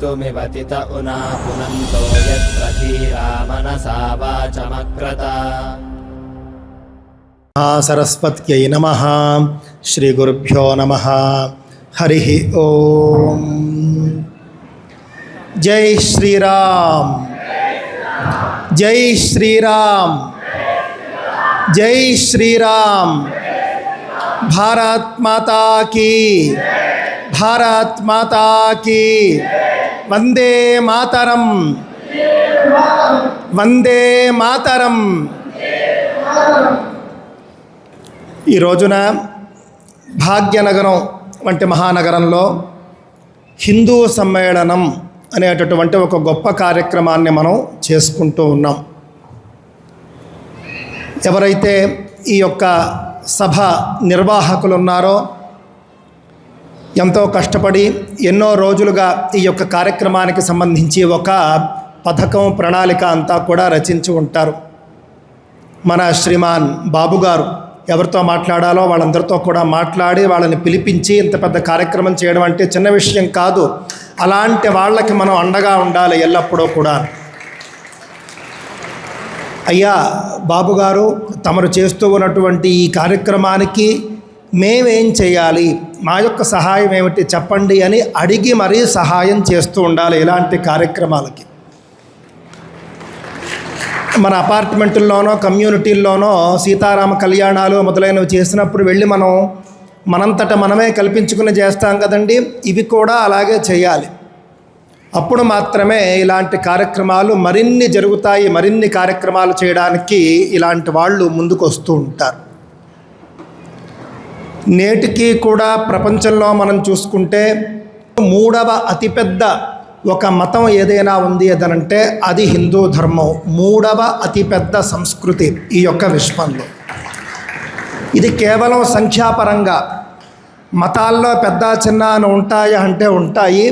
मृत्युमिवतित उना पुनन्तो यत्र धीरा मनसा वाचमक्रत। सरस्वत्यै नमः। श्री गुरुभ्यो नमः। हरि ओम। जय श्री राम, जय श्री राम, जय श्री राम। भारत माता की, भारत माता की। वंदे मातरम, वंदे मातरम। ఈ రోజున భాగ్యనగరం వంటి మహానగరంలో హిందూ సమ్మేళనం అనేటటువంటి ఒక గొప్ప కార్యక్రమాన్ని మనం చేసుకుంటూ ఉన్నాం. ఎవరైతే ఈ యొక్క సభ నిర్వాహకులు ఉన్నారో ఎంతో కష్టపడి ఎన్నో రోజులుగా ఈ యొక్క కార్యక్రమానికి సంబంధించి ఒక పథకం ప్రణాళిక అంతా కూడా రచించి ఉంటారు. మన శ్రీమాన్ బాబు గారు ఎవరితో మాట్లాడాలో వాళ్ళందరితో కూడా మాట్లాడి వాళ్ళని పిలిపించి ఇంత పెద్ద కార్యక్రమం చేయడం అంటే చిన్న విషయం కాదు. అలాంటి వాళ్ళకి మనం అండగా ఉండాలి ఎల్లప్పుడూ కూడా. అయ్యా బాబు గారు, తమరు చేస్తూ ఉన్నటువంటి ఈ కార్యక్రమానికి మేమేం చేయాలి, మా యొక్క సహాయం ఏమిటి చెప్పండి అని అడిగి మరీ సహాయం చేస్తూ ఉండాలి ఇలాంటి కార్యక్రమాలకి. మన అపార్ట్మెంటుల్లోనో కమ్యూనిటీల్లోనో సీతారామ కళ్యాణాలు మొదలైనవి చేసినప్పుడు వెళ్ళి మనంతట మనమే కల్పించుకుని చేస్తాం కదండి. ఇవి కూడా అలాగే చేయాలి. అప్పుడు మాత్రమే ఇలాంటి కార్యక్రమాలు మరిన్ని జరుగుతాయి. మరిన్ని కార్యక్రమాలు చేయడానికి ఇలాంటి వాళ్ళు ముందుకు వస్తూ ఉంటారు. నేటికి కూడా ప్రపంచంలో మనం చూసుకుంటే మూడవ అతిపెద్ద ఒక మతం ఏదైనా ఉంది అదనంటే అది హిందూ ధర్మం. మూడవ అతిపెద్ద సంస్కృతి ఈ యొక్క విశ్వంలో. ఇది కేవలం సంఖ్యాపరంగా మతాల్లో పెద్ద చిన్న అని ఉంటాయి అంటే ఉంటాయి.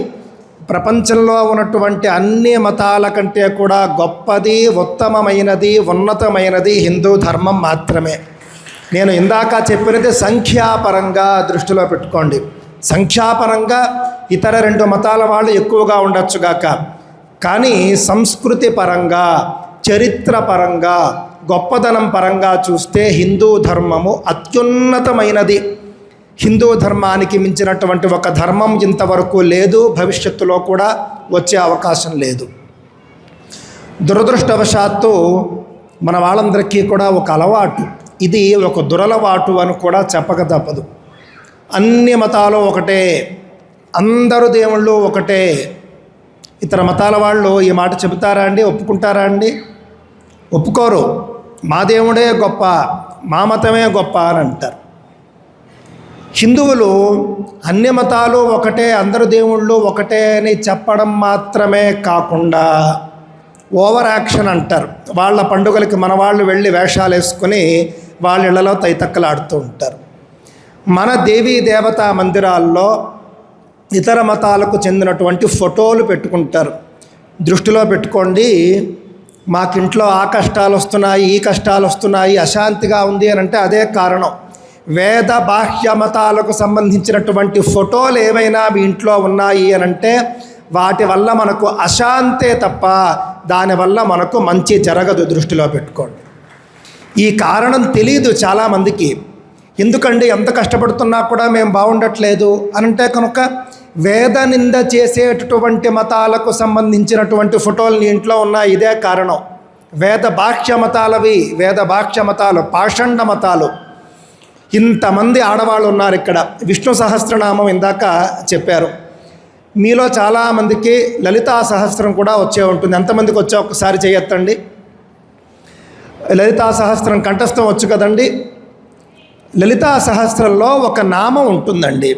ప్రపంచంలో ఉన్నటువంటి అన్ని మతాల కంటే కూడా గొప్పది, ఉత్తమమైనది, ఉన్నతమైనది హిందూ ధర్మం మాత్రమే. నేను ఇందాక చెప్పినది సంఖ్యాపరంగా దృష్టిలో పెట్టుకోండి. సంఖ్యాపరంగా ఇతర రెండు మతాల వాళ్ళు ఎక్కువగా ఉండొచ్చుగాక, కానీ సంస్కృతి పరంగా, చరిత్ర పరంగా, గొప్పదనం పరంగా చూస్తే హిందూ ధర్మము అత్యున్నతమైనది. హిందూ ధర్మానికి మించినటువంటి ఒక ధర్మం ఇంతవరకు లేదు, భవిష్యత్తులో కూడా వచ్చే అవకాశం లేదు. దురదృష్టవశాత్తు మన వాళ్ళందరికీ కూడా ఒక అలవాటు, ఇది ఒక దురలవాటు అని కూడా చెప్పక తప్పదు. అన్ని మతాలు ఒకటే, అందరూ దేవుళ్ళు ఒకటే. ఇతర మతాల వాళ్ళు ఈ మాట చెబుతారా అండి? ఒప్పుకుంటారా అండి? ఒప్పుకోరు. మా దేవుడే గొప్ప, మా మతమే గొప్ప అని అంటారు. హిందువులు అన్ని మతాలు ఒకటే, అందరు దేవుళ్ళు ఒకటే అని చెప్పడం మాత్రమే కాకుండా ఓవర్ యాక్షన్ అంటారు. వాళ్ళ పండుగలకి మన వాళ్ళు వెళ్ళి వేషాలు వేసుకొని వాళ్ళ ఇళ్లలో తైతక్కలాడుతూ ఉంటారు. మన దేవీ దేవతా మందిరాల్లో ఇతర మతాలకు చెందినటువంటి ఫోటోలు పెట్టుకుంటారు. దృష్టిలో పెట్టుకోండి, మాకింట్లో ఆ కష్టాలు వస్తున్నాయి, ఈ కష్టాలు వస్తున్నాయి, అశాంతిగా ఉంది అని అంటే అదే కారణం. వేద బాహ్య మతాలకు సంబంధించినటువంటి ఫోటోలు ఏమైనా మీ ఇంట్లో ఉన్నాయి అని అంటే వాటి వల్ల మనకు అశాంతే తప్ప దానివల్ల మనకు మంచి జరగదు. దృష్టిలో పెట్టుకోండి. ఈ కారణం తెలియదు చాలామందికి. ఎందుకండి ఎంత కష్టపడుతున్నా కూడా మేము బాగుండట్లేదు అనంటే కనుక వేద నింద చేసేటటువంటి మతాలకు సంబంధించినటువంటి ఫోటోలు నీ ఇంట్లో ఉన్నాయి. ఇదే కారణం. వేద బాహ్య మతాలవి, వేద బాహ్య మతాలు, పాషండ మతాలు. ఇంతమంది ఆడవాళ్ళు ఉన్నారు ఇక్కడ. విష్ణు సహస్రనామం ఇందాక చెప్పారు. మీలో చాలామందికి లలితా సహస్రం కూడా వచ్చే ఉంటుంది. ఎంతమందికి వచ్చా ఒక్కసారి చేయొత్తండి. లలితా సహస్రం కంఠస్థం వచ్చు కదండి. లలితా సహస్రంలో ఒక నామం ఉంటుందండి,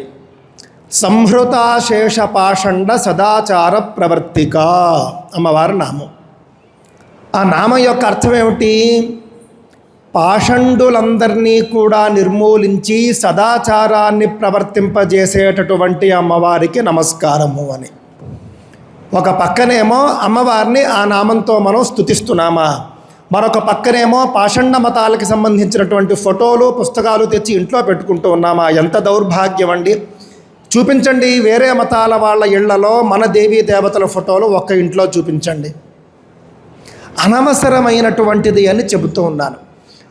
సంహృతాశేష పాషండ సదాచార ప్రవర్తిక అమ్మవారి నామం. ఆ నామం యొక్క అర్థం ఏమిటి? పాషండులందరినీ కూడా నిర్మూలించి సదాచారాన్ని ప్రవర్తింపజేసేటటువంటి అమ్మవారికి నమస్కారము అని. ఒక పక్కనేమో అమ్మవారిని ఆ నామంతో మనం స్తుతిస్తున్నామా, మరొక పక్కనేమో పాషండ మతాలకి సంబంధించినటువంటి ఫోటోలు పుస్తకాలు తెచ్చి ఇంట్లో పెట్టుకుంటూ ఉన్నామా? ఎంత దౌర్భాగ్యం అండి. చూపించండి వేరే మతాల వాళ్ళ ఇళ్లలో మన దేవీ దేవతల ఫోటోలు ఒక్క ఇంట్లో చూపించండి. అనవసరమైనటువంటిది అని చెబుతూ ఉన్నాను.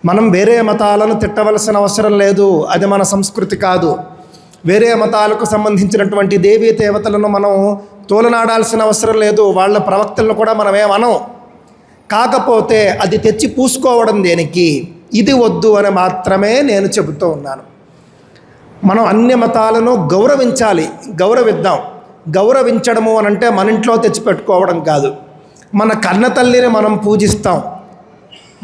మనం వేరే మతాలను తిట్టవలసిన అవసరం లేదు, అది మన సంస్కృతి కాదు. వేరే మతాలకు సంబంధించినటువంటి దేవీ దేవతలను మనం తోలనాడాల్సిన అవసరం లేదు, వాళ్ళ ప్రవక్తలను కూడా మనమేమనం. కాకపోతే అది తెచ్చి పూసుకోవడం దేనికి, ఇది వద్దు అని మాత్రమే నేను చెబుతూ ఉన్నాను. మనం అన్ని మతాలను గౌరవించాలి, గౌరవిద్దాం. గౌరవించడము అని అంటే మన ఇంట్లో తెచ్చిపెట్టుకోవడం కాదు. మన కన్న తల్లిని మనం పూజిస్తాం.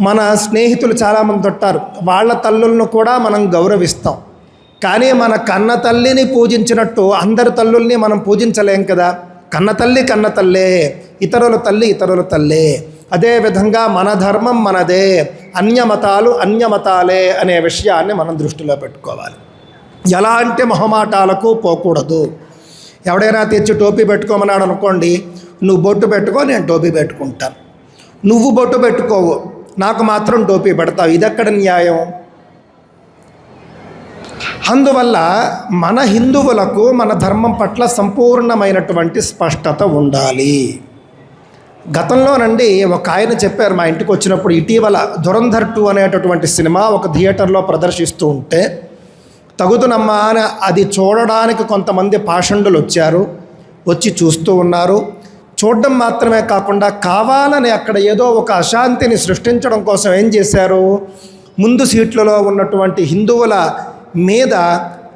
మన స్నేహితులు చాలామంది ఉంటారు, వాళ్ళ తల్లులను కూడా మనం గౌరవిస్తాం. కానీ మన కన్న తల్లిని పూజించినట్టు అందరి తల్లుల్ని మనం పూజించలేం కదా. కన్న తల్లి కన్న తల్లే, ఇతరుల తల్లి ఇతరుల తల్లే. అదేవిధంగా మన ధర్మం మనదే, అన్యమతాలు అన్యమతాలే అనే విషయాన్ని మనం దృష్టిలో పెట్టుకోవాలి. ఎలాంటి మొహమాటాలకు పోకూడదు. ఎవడైనా తెచ్చి టోపీ పెట్టుకోమన్నాడు అనుకోండి, నువ్వు బొట్టు పెట్టుకో, నేను టోపీ పెట్టుకుంటాను. నువ్వు బొట్టు పెట్టుకోవు, నాకు మాత్రం టోపీ పెడతావు, ఇదెక్కడ న్యాయం? అందువల్ల మన హిందువులకు మన ధర్మం పట్ల సంపూర్ణమైనటువంటి స్పష్టత ఉండాలి. గతంలోనండి ఒక ఆయన చెప్పారు, మా ఇంటికి వచ్చినప్పుడు, ఇటీవల ధురంధర్ 2 అనేటటువంటి సినిమా ఒక థియేటర్లో ప్రదర్శిస్తూ ఉంటే తగుదునమ్మా అని అది చూడడానికి కొంతమంది పాషండులు వచ్చి చూస్తూ ఉన్నారు. చూడడం మాత్రమే కాకుండా కావాలని అక్కడ ఏదో ఒక అశాంతిని సృష్టించడం కోసం ఏం చేశారు, ముందు సీట్లలో ఉన్నటువంటి హిందువుల మీద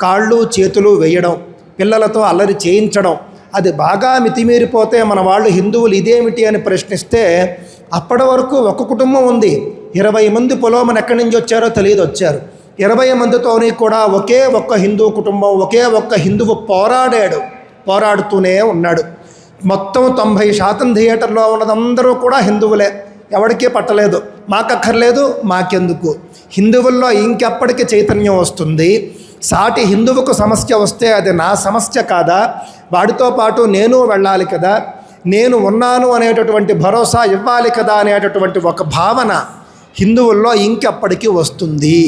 కాళ్ళు చేతులు వేయడం, పిల్లలతో అల్లరి చేయించడం. అది బాగా మితిమీరిపోతే మన వాళ్ళు హిందువులు ఇదేమిటి అని ప్రశ్నిస్తే, అప్పటి వరకు ఒక కుటుంబం ఉంది, 20 మంది పొలోమని ఎక్కడి నుంచి వచ్చారో తెలియదు వచ్చారు. 20 మందితోని కూడా ఒకే ఒక్క హిందూ కుటుంబం, ఒకే ఒక్క హిందువు పోరాడుతూనే ఉన్నాడు. మొత్తం 90% థియేటర్లో ఉన్నదందరూ కూడా హిందువులే, ఎవరికీ పట్టలేదు. మాకక్కర్లేదు, మాకెందుకు. హిందువుల్లో ఇంకెప్పటికీ చైతన్యం వస్తుంది. సాటి హిందువుకు సమస్య వస్తే అది నా సమస్య కాదా, వాడితో పాటు నేను వెళ్ళాలి కదా, నేను ఉన్నాను అనేటటువంటి భరోసా ఇవ్వాలి కదా అనేటటువంటి ఒక భావన హిందువుల్లో ఇంకెప్పటికీ వస్తుంది.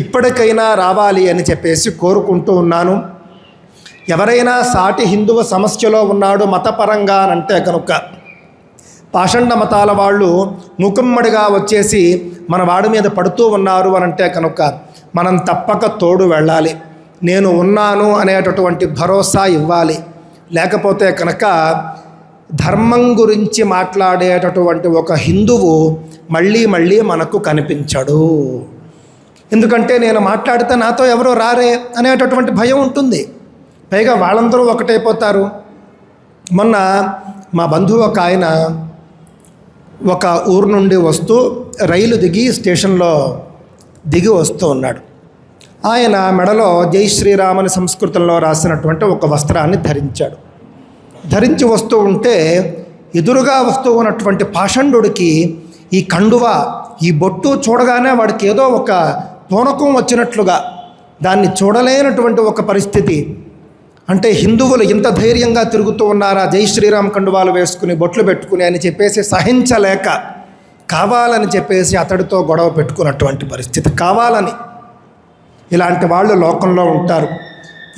ఇప్పటికైనా రావాలి అని చెప్పేసి కోరుకుంటూ ఉన్నాను. ఎవరైనా సాటి హిందువు సమస్యలో ఉన్నాడు మతపరంగా అంటే కనుక, పాషండ మతాల వాళ్ళు ముఖమ్మడిగా వచ్చేసి మన వాడి మీద పడుతూ ఉన్నారు అని అంటే కనుక, మనం తప్పక తోడు వెళ్ళాలి. నేను ఉన్నాను అనేటటువంటి భరోసా ఇవ్వాలి. లేకపోతే కనుక ధర్మం గురించి మాట్లాడేటటువంటి ఒక హిందువు మళ్ళీ మనకు కనిపించడు. ఎందుకంటే నేను మాట్లాడితే నాతో ఎవరో రారే అనేటటువంటి భయం ఉంటుంది. పైగా వాళ్ళందరూ ఒకటైపోతారు. మొన్న మా బంధువు ఒక ఆయన ఒక ఊరు నుండి వస్తూ రైలు దిగి స్టేషన్లో దిగి వస్తూ ఉన్నాడు. ఆయన మెడలో జై శ్రీరామని సంస్కృతంలో రాసినటువంటి ఒక వస్త్రాన్ని ధరించి వస్తూ ఉంటే, ఎదురుగా వస్తూ ఉన్నటువంటి పాషండుడికి ఈ కండువ, ఈ బొట్టు చూడగానే వాడికి ఏదో ఒక పూనకం వచ్చినట్లుగా, దాన్ని చూడలేనటువంటి ఒక పరిస్థితి. అంటే హిందువులు ఇంత ధైర్యంగా తిరుగుతూ ఉన్నారా జై శ్రీరామ్ కండువాలు వేసుకుని బొట్లు పెట్టుకుని అని చెప్పేసి సహించలేక కావాలని చెప్పేసి అతడితో గొడవ పెట్టుకున్నటువంటి పరిస్థితి. కావాలని ఇలాంటి వాళ్ళు లోకంలో ఉంటారు.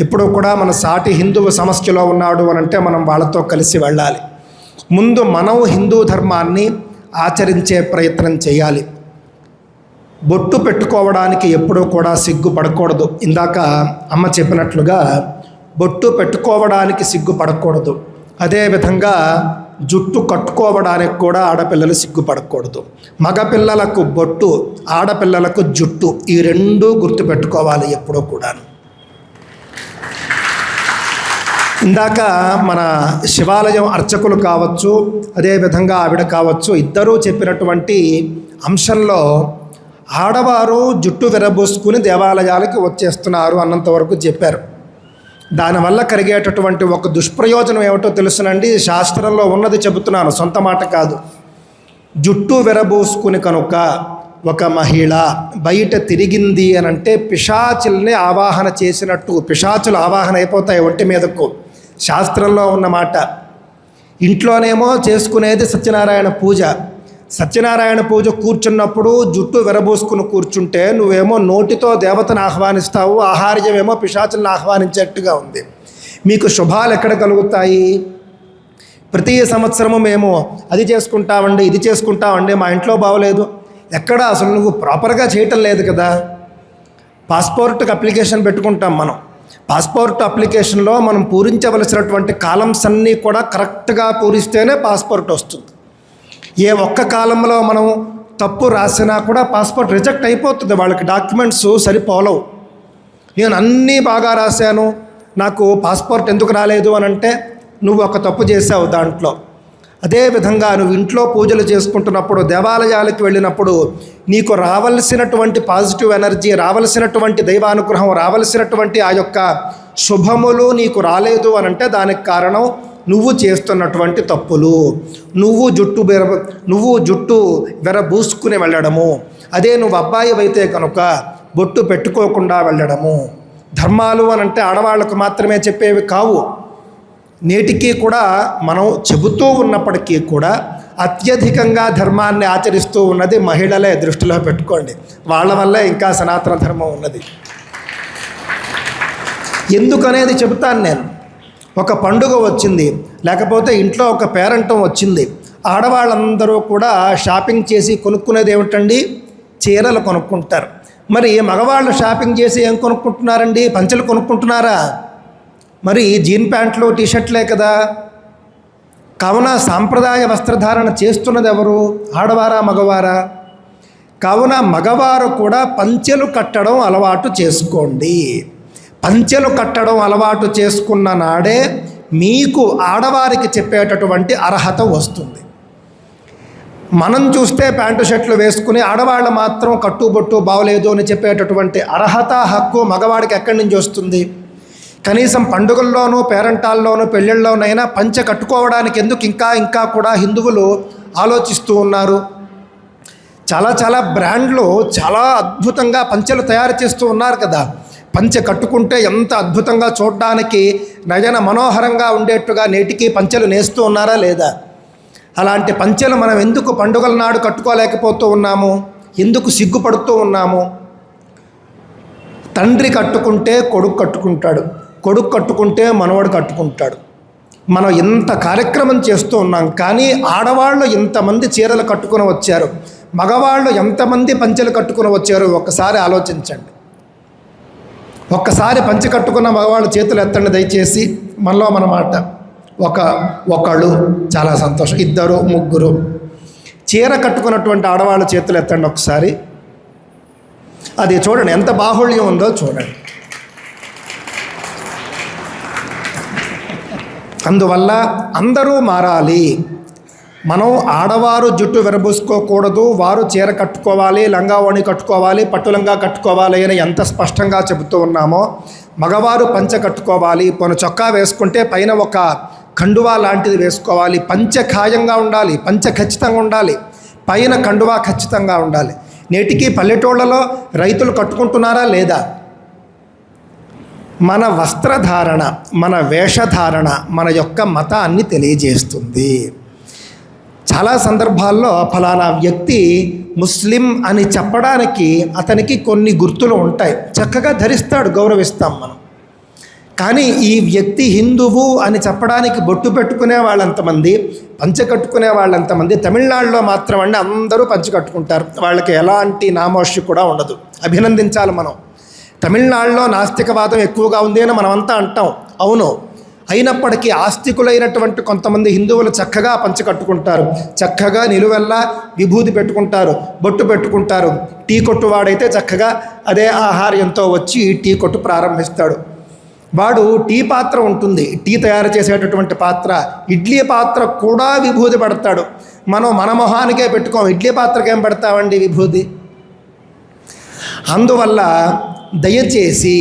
ఎప్పుడూ కూడా మన సాటి హిందువు సమస్యలో ఉన్నాడు అని అంటే మనం వాళ్ళతో కలిసి వెళ్ళాలి. ముందు మనం హిందూ ధర్మాన్ని ఆచరించే ప్రయత్నం చేయాలి. బొట్టు పెట్టుకోవడానికి ఎప్పుడూ కూడా సిగ్గుపడకూడదు. ఇందాక అమ్మ చెప్పినట్లుగా బొట్టు పెట్టుకోవడానికి సిగ్గుపడకూడదు. అదేవిధంగా జుట్టు కట్టుకోవడానికి కూడా ఆడపిల్లలు సిగ్గుపడకూడదు. మగపిల్లలకు బొట్టు, ఆడపిల్లలకు జుట్టు, ఈ రెండూ గుర్తుపెట్టుకోవాలి ఎప్పుడూ కూడా. ఇందాక మన శివాలయం అర్చకులు కావచ్చు, అదేవిధంగా ఆవిడ కావచ్చు, ఇద్దరూ చెప్పినటువంటి అంశంలో ఆడవారు జుట్టు విరబోసుకుని దేవాలయాలకి వచ్చేస్తున్నారు అన్నంతవరకు చెప్పారు. దానివల్ల కలిగేటటువంటి ఒక దుష్ప్రయోజనం ఏమిటో తెలుసునండి. శాస్త్రంలో ఉన్నది చెబుతున్నాను, సొంత మాట కాదు. జుట్టు విరబోసుకుని కనుక ఒక మహిళ బయట తిరిగింది అని అంటే పిశాచుల్ని ఆవాహన చేసినట్టు, పిశాచులు ఆవాహన అయిపోతాయి ఒంటి మీదకు, శాస్త్రంలో ఉన్న మాట. ఇంట్లోనేమో చేసుకునేది సత్యనారాయణ పూజ, సత్యనారాయణ పూజ కూర్చున్నప్పుడు జుట్టు విరబోసుకుని కూర్చుంటే నువ్వేమో నోటితో దేవతను ఆహ్వానిస్తావు, ఆహార్యమేమో పిశాచులను ఆహ్వానించేట్టుగా ఉంది. మీకు శుభాలు ఎక్కడ కలుగుతాయి? ప్రతి సంవత్సరము మేము అది చేసుకుంటామండి, ఇది చేసుకుంటామండి, మా ఇంట్లో బాగోలేదు. ఎక్కడ అసలు నువ్వు ప్రాపర్గా చేయటం లేదు కదా. పాస్పోర్ట్కి అప్లికేషన్ పెట్టుకుంటాం మనం. పాస్పోర్ట్ అప్లికేషన్లో మనం పూరించవలసినటువంటి కాలమ్స్ అన్నీ కూడా కరెక్ట్గా పూరిస్తేనే పాస్పోర్ట్ వస్తుంది. ఏ ఒక్క కాలంలో మనం తప్పు రాసినా కూడా పాస్పోర్ట్ రిజెక్ట్ అయిపోతుంది. వాళ్ళకి డాక్యుమెంట్స్ సరిపోలవు. నేను అన్నీ బాగా రాశాను, నాకు పాస్పోర్ట్ ఎందుకు రాలేదు అని అంటే నువ్వు ఒక తప్పు చేసావు దాంట్లో. అదేవిధంగా నువ్వు ఇంట్లో పూజలు చేసుకుంటున్నప్పుడు, దేవాలయాలకు వెళ్ళినప్పుడు నీకు రావలసినటువంటి పాజిటివ్ ఎనర్జీ, రావలసినటువంటి దైవానుగ్రహం, రావలసినటువంటి ఆ యొక్క శుభములు నీకు రాలేదు అని అంటే దానికి కారణం నువ్వు చేస్తున్నటువంటి తప్పులు. నువ్వు జుట్టు విరబూసుకుని వెళ్ళడము, అదే నువ్వు అబ్బాయి అయితే కనుక బొట్టు పెట్టుకోకుండా వెళ్ళడము. ధర్మాలు అని అంటే ఆడవాళ్లకు మాత్రమే చెప్పేవి కావు. నేటికి కూడా మనం చెబుతూ ఉన్నప్పటికీ కూడా అత్యధికంగా ధర్మాన్ని ఆచరిస్తూ ఉన్నది మహిళలే. దృష్టిలో పెట్టుకోండి, వాళ్ళ వల్లే ఇంకా సనాతన ధర్మం ఉన్నది. ఎందుకనేది చెబుతాను నేను. ఒక పండుగ వచ్చింది, లేకపోతే ఇంట్లో ఒక పేరంటం వచ్చింది, ఆడవాళ్ళందరూ కూడా షాపింగ్ చేసి కొనుక్కునేది ఏమిటండి? చీరలు కొనుక్కుంటారు. మరి మగవాళ్ళు షాపింగ్ చేసి ఏం కొనుక్కుంటున్నారండి? పంచెలు కొనుక్కుంటున్నారా? మరి జీన్ ప్యాంట్లు, టీషర్ట్లే కదా. కావున సాంప్రదాయ వస్త్రధారణ చేస్తున్నది ఎవరు? ఆడవారా మగవారా? కావున మగవారు కూడా పంచెలు కట్టడం అలవాటు చేసుకోండి. పంచెలు కట్టడం అలవాటు చేసుకున్న నాడే మీకు ఆడవారికి చెప్పేటటువంటి అర్హత వస్తుంది. మనం చూస్తే ప్యాంటు షర్ట్లు వేసుకుని ఆడవాళ్ళు మాత్రం కట్టుబొట్టు బాగలేదు అని చెప్పేటటువంటి అర్హత, హక్కు మగవాడికి ఎక్కడి నుంచి వస్తుంది? కనీసం పండుగల్లోనూ, పేరంటాల్లోనూ, పెళ్ళిళ్ళలోనైనా పంచె కట్టుకోవడానికి ఎందుకు ఇంకా కూడా హిందువులు ఆలోచిస్తూ ఉన్నారు. చాలా బ్రాండ్లు చాలా అద్భుతంగా పంచెలు తయారు చేస్తూ ఉన్నారు కదా. పంచె కట్టుకుంటే ఎంత అద్భుతంగా చూడడానికి నయన మనోహరంగా ఉండేట్టుగా నేటికి పంచెలు నేస్తూ ఉన్నారా లేదా? అలాంటి పంచెలు మనం ఎందుకు పండుగల నాడు కట్టుకోలేకపోతూ ఉన్నాము? ఎందుకు సిగ్గుపడుతూ ఉన్నాము? తండ్రి కట్టుకుంటే కొడుకు కట్టుకుంటాడు, కొడుకు కట్టుకుంటే మనవడు కట్టుకుంటాడు. మనం ఇంత కార్యక్రమం చేస్తూ ఉన్నాం, కానీ ఆడవాళ్ళు ఇంతమంది చీరలు కట్టుకుని వచ్చారు, మగవాళ్ళు ఎంతమంది పంచెలు కట్టుకుని వచ్చారు ఒక్కసారి ఆలోచించండి. ఒక్కసారి పంచె కట్టుకున్న మగవాళ్ళు చేతులు ఎత్తండి దయచేసి. మనలో మన మాట. ఒకళ్ళు, చాలా సంతోషం. 2, 3. చీర కట్టుకున్నటువంటి ఆడవాళ్ళ చేతులు ఎత్తండి ఒకసారి. అది చూడండి ఎంత బాహుళ్యం ఉందో చూడండి. అందువల్ల అందరూ మారాలి. మనం ఆడవారు జుట్టు విరబూసుకోకూడదు, వారు చీర కట్టుకోవాలి, లంగావోణి కట్టుకోవాలి, పట్టులంగా కట్టుకోవాలి అని ఎంత స్పష్టంగా చెబుతూ ఉన్నామో, మగవారు పంచె కట్టుకోవాలి. కొన్ని చొక్కా వేసుకుంటే పైన ఒక కండువా లాంటిది వేసుకోవాలి. పంచె ఖాయంగా ఉండాలి, పంచె ఖచ్చితంగా ఉండాలి, పైన కండువా ఖచ్చితంగా ఉండాలి. నేటికి పల్లెటూళ్ళలో రైతులు కట్టుకుంటున్నారా లేదా? మన వస్త్రధారణ, మన వేషధారణ మన యొక్క మతాన్ని తెలియజేస్తుంది. చాలా సందర్భాల్లో ఫలానా వ్యక్తి ముస్లిం అని చెప్పడానికి అతనికి కొన్ని గుర్తులు ఉంటాయి, చక్కగా ధరిస్తాడు, గౌరవిస్తాం మనం. కానీ ఈ వ్యక్తి హిందువు అని చెప్పడానికి బొట్టు పెట్టుకునే వాళ్ళంతమంది, పంచె కట్టుకునే వాళ్ళంతమంది. తమిళనాడులో మాత్రం అండి అందరూ పంచె కట్టుకుంటారు, వాళ్ళకి ఎలాంటి నామోషి కూడా ఉండదు. అభినందించాలి మనం. తమిళనాడులో నాస్తికవాదం ఎక్కువగా ఉంది అని మనమంతా అంటాం, అవును. అయినప్పటికీ ఆస్తికులైనటువంటి కొంతమంది హిందువులు చక్కగా పంచె కట్టుకుంటారు, చక్కగా నిలువెల్లా విభూది పెట్టుకుంటారు, బొట్టు పెట్టుకుంటారు. టీ కొట్టు వాడైతే చక్కగా అదే ఆహార్యంతో వచ్చి టీ కొట్టు ప్రారంభిస్తాడు. వాడు టీ పాత్ర ఉంటుంది, టీ తయారు చేసేటటువంటి పాత్ర, ఇడ్లీ పాత్ర కూడా విభూది పెడతాడు. మనం మన మొహానికే పెట్టుకోం, ఇడ్లీ పాత్రకి ఏం పెడతామండి విభూది? అందువల్ల దయచేసి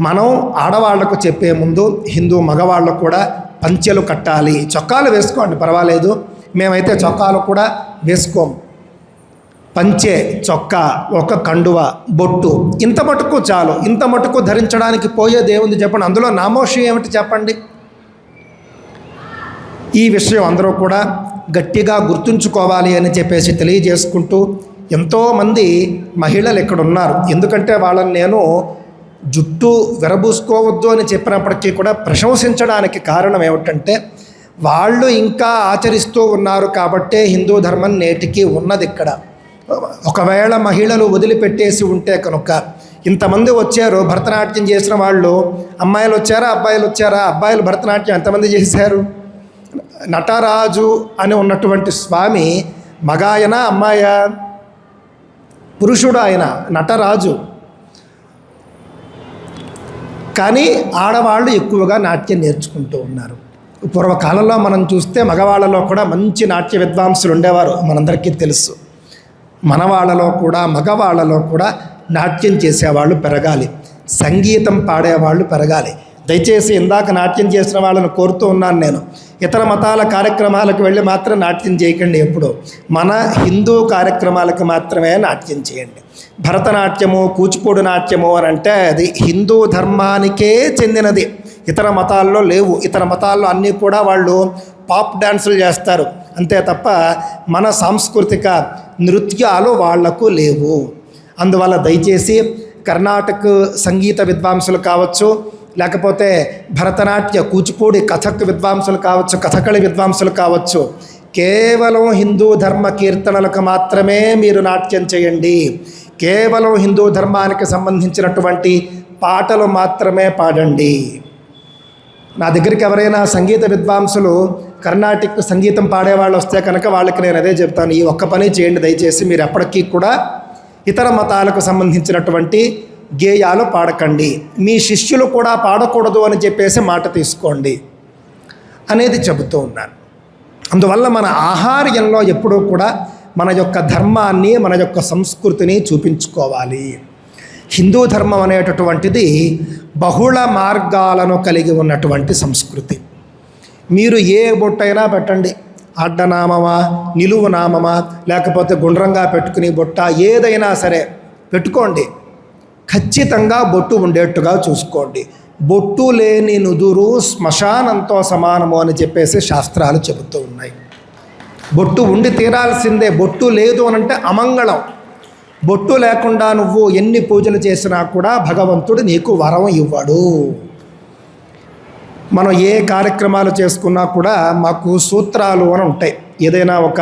మనం ఆడవాళ్లకు చెప్పే ముందు హిందూ మగవాళ్ళకు కూడా పంచెలు కట్టాలి. చొక్కాలు వేసుకోండి పర్వాలేదు, మేమైతే చొక్కాలు కూడా వేసుకోం. పంచె, చొక్కా, ఒక కండువ, బొట్టు, ఇంత మటుకు చాలు. ఇంత మటుకు ధరించడానికి పోయేది ఏముంది చెప్పండి? అందులో నామోషి ఏమిటి చెప్పండి? ఈ విషయం అందరూ కూడా గట్టిగా గుర్తుంచుకోవాలి అని చెప్పేసి తెలియజేసుకుంటూ, ఎంతోమంది మహిళలు ఇక్కడ ఉన్నారు. ఎందుకంటే వాళ్ళని నేను జుట్టు విరబూసుకోవద్దు అని చెప్పినప్పటికీ కూడా ప్రశంసించడానికి కారణం ఏమిటంటే, వాళ్ళు ఇంకా ఆచరిస్తూ ఉన్నారు కాబట్టే హిందూ ధర్మం నేటికి ఉన్నది ఇక్కడ. ఒకవేళ మహిళలు వదిలిపెట్టేసి ఉంటే కనుక, ఇంతమంది వచ్చారు భరతనాట్యం చేసిన వాళ్ళు, అమ్మాయిలు వచ్చారా అబ్బాయిలు వచ్చారా? అబ్బాయిలు భరతనాట్యం ఎంతమంది చేశారు? నటరాజు అని ఉన్నటువంటి స్వామి మగాయన అమ్మాయ? పురుషుడు ఆయన, నటరాజు. కానీ ఆడవాళ్ళు ఎక్కువగా నాట్యం నేర్చుకుంటూ ఉన్నారు. పూర్వకాలంలో మనం చూస్తే మగవాళ్ళలో కూడా మంచి నాట్య విద్వాంసులు ఉండేవారు, మనందరికీ తెలుసు. మనవాళ్ళలో కూడా మగవాళ్ళలో కూడా నాట్యం చేసేవాళ్ళు పెరగాలి, సంగీతం పాడేవాళ్ళు పెరగాలి. దయచేసి ఇందాక నాట్యం చేసిన వాళ్ళని కోరుతూ ఉన్నాను నేను, ఇతర మతాల కార్యక్రమాలకు వెళ్ళి మాత్రం నాట్యం చేయకండి. ఎప్పుడు మన హిందూ కార్యక్రమాలకు మాత్రమే నాట్యం చేయండి. భరతనాట్యము, కూచిపూడి నాట్యము అని అంటే అది హిందూ ధర్మానికే చెందినది, ఇతర మతాల్లో లేవు. ఇతర మతాల్లో అన్నీ కూడా వాళ్ళు పాప్ డ్యాన్సులు చేస్తారు అంతే తప్ప మన సాంస్కృతిక నృత్యాలు వాళ్లకు లేవు. అందువల్ల దయచేసి కర్ణాటక సంగీత విద్వాంసులు కావచ్చు, లేకపోతే భరతనాట్య, కూచిపూడి, కథక్ విద్వాంసులు కావచ్చు, కథకళి విద్వాంసులు కావచ్చు, కేవలం హిందూ ధర్మ కీర్తనలకు మాత్రమే మీరు నాట్యం చేయండి. కేవలం హిందూ ధర్మానికి సంబంధించినటువంటి పాటలు మాత్రమే పాడండి. నా దగ్గరికి ఎవరైనా సంగీత విద్వాంసులు కర్ణాటక సంగీతం పాడేవాళ్ళు వస్తే కనుక వాళ్ళకి నేను అదే చెప్తాను, ఈ ఒక్క పని చేయండి దయచేసి, మీరు ఎప్పటికీ కూడా ఇతర మతాలకు సంబంధించినటువంటి గేయాలు పాడకండి. మీ శిష్యులు కూడా పాడకూడదు అని చెప్పేసి మాట తీసుకోండి అనేది చెబుతూ ఉన్నాను. అందువల్ల మన ఆహార్యంలో ఎప్పుడూ కూడా మన యొక్క ధర్మాన్ని, మన యొక్క సంస్కృతిని చూపించుకోవాలి. హిందూ ధర్మం అనేటటువంటిది బహుళ మార్గాలను కలిగి ఉన్నటువంటి సంస్కృతి. మీరు ఏ బొట్టైనా పెట్టండి, అడ్డనామమా, నిలువు నామమా, లేకపోతే గుండ్రంగా పెట్టుకుని బొట్ట, ఏదైనా సరే పెట్టుకోండి, ఖచ్చితంగా బొట్టు ఉండేట్టుగా చూసుకోండి. బొట్టు లేని నుదురు శ్మశానంతో సమానము అని చెప్పేసి శాస్త్రాలు చెబుతూ ఉన్నాయి. బొట్టు ఉండి తీరాల్సిందే, బొట్టు లేదు అనంటే అమంగళం. బొట్టు లేకుండా నువ్వు ఎన్ని పూజలు చేసినా కూడా భగవంతుడు నీకు వరం ఇవ్వడు. మనం ఏ కార్యక్రమాలు చేసుకున్నా కూడా మాకు సూత్రాలు అని ఉంటాయి. ఏదైనా ఒక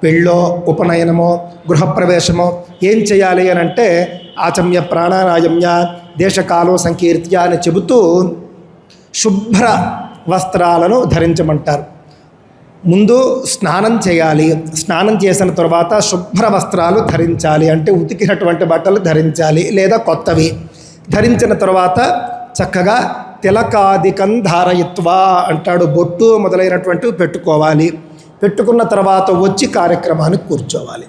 పెళ్ళో, ఉపనయనమో, గృహప్రవేశమో ఏం చేయాలి అని అంటే ఆచమ్య ప్రాణాయామ్య దేశకాలో సంకీర్త్య అని చెబుతూ శుభ్ర వస్త్రాలను ధరించమంటారు. ముందు స్నానం చేయాలి, స్నానం చేసిన తర్వాత శుభ్ర వస్త్రాలు ధరించాలి, అంటే ఉతికినటువంటి బట్టలు ధరించాలి లేదా కొత్తవి. ధరించిన తర్వాత చక్కగా తిలకాదికం ధారయిత్వా అంటాడు, బొట్టు మొదలైనటువంటివి పెట్టుకోవాలి. పెట్టుకున్న తర్వాత వచ్చి కార్యక్రమానికి కూర్చోవాలి.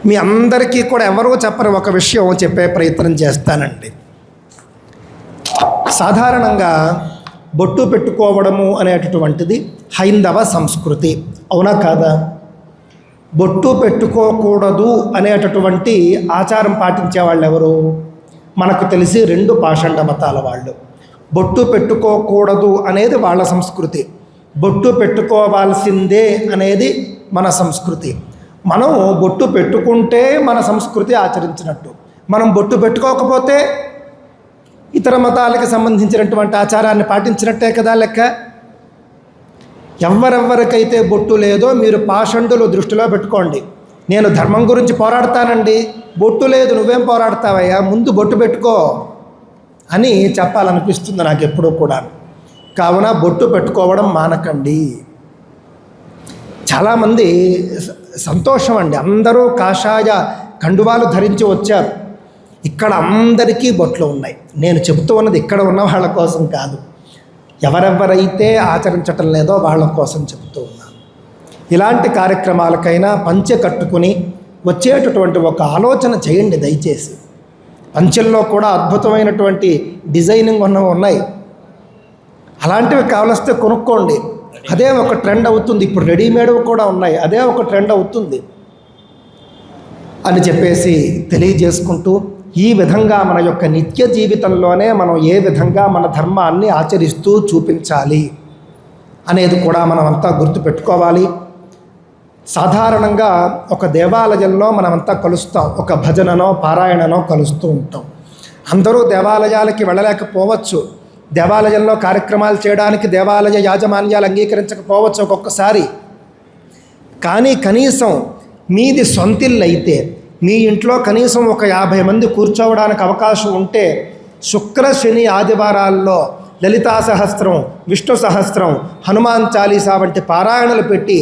మీ అందరికీ కూడా ఎవరో చెప్పరు ఒక విషయం చెప్పే ప్రయత్నం చేస్తానండి. సాధారణంగా బొట్టు పెట్టుకోవడము అనేటటువంటిది హైందవ సంస్కృతి, అవునా కాదా? బొట్టు పెట్టుకోకూడదు అనేటటువంటి ఆచారం పాటించే వాళ్ళు ఎవరు? మనకు తెలిసి 2 పాషండ మతాల వాళ్ళు. బొట్టు పెట్టుకోకూడదు అనేది వాళ్ళ సంస్కృతి, బొట్టు పెట్టుకోవాల్సిందే అనేది మన సంస్కృతి. మనం బొట్టు పెట్టుకుంటే మన సంస్కృతి ఆచరించినట్టు, మనం బొట్టు పెట్టుకోకపోతే ఇతర మతాలకు సంబంధించినటువంటి ఆచారాన్ని పాటించినట్టే కదా లెక్క. ఎవరెవరికైతే బొట్టు లేదో మీరు పాషండులు దృష్టిలో పెట్టుకోండి. నేను ధర్మం గురించి పోరాడతానండి, బొట్టు లేదు నువ్వేం పోరాడతావయ్యా, ముందు బొట్టు పెట్టుకో అని చెప్పాలనిపిస్తుంది నాకు ఎప్పుడూ కూడా. కావున బొట్టు పెట్టుకోవడం మానకండి. చాలామంది సంతోషం అండి, అందరూ కాషాయ కండువాలు ధరించి వచ్చారు. ఇక్కడ అందరికీ బొట్లు ఉన్నాయి. నేను చెబుతూ ఉన్నది ఇక్కడ ఉన్న వాళ్ళ కోసం కాదు, ఎవరెవరైతే ఆచరించటం లేదో వాళ్ళ కోసం చెబుతూ ఉన్నాను. ఇలాంటి కార్యక్రమాలకైనా పంచె కట్టుకుని వచ్చేటటువంటి ఒక ఆలోచన చేయండి దయచేసి. పంచెల్లో కూడా అద్భుతమైనటువంటి డిజైనింగ్ ఉన్నవి ఉన్నాయి, అలాంటివి కావలిస్తే కొనుక్కోండి. అదే ఒక ట్రెండ్ అవుతుంది. ఇప్పుడు రెడీమేడ్ కూడా ఉన్నాయి, అదే ఒక ట్రెండ్ అవుతుంది అని చెప్పేసి తెలియజేసుకుంటూ, ఈ విధంగా మన యొక్క నిత్య జీవితంలోనే మనం ఏ విధంగా మన ధర్మాన్ని ఆచరిస్తూ చూపించాలి అనేది కూడా మనమంతా గుర్తుపెట్టుకోవాలి. సాధారణంగా ఒక దేవాలయంలో మనమంతా కలుస్తాం, ఒక భజననో పారాయణనో కలుస్తూ ఉంటాం. అందరూ దేవాలయాలకి వెళ్ళలేకపోవచ్చు, దేవాలయంలో కార్యక్రమాలు చేయడానికి దేవాలయ యాజమాన్యాలు అంగీకరించకపోవచ్చు ఒక్కొక్కసారి. కానీ కనీసం మీది సొంతిల్లు అయితే, మీ ఇంట్లో కనీసం ఒక 50 మంది కూర్చోవడానికి అవకాశం ఉంటే శుక్ర శని ఆదివారాల్లో లలితా సహస్రం, విష్ణు సహస్రం, హనుమాన్ చాలీసా వంటి పారాయణలు పెట్టి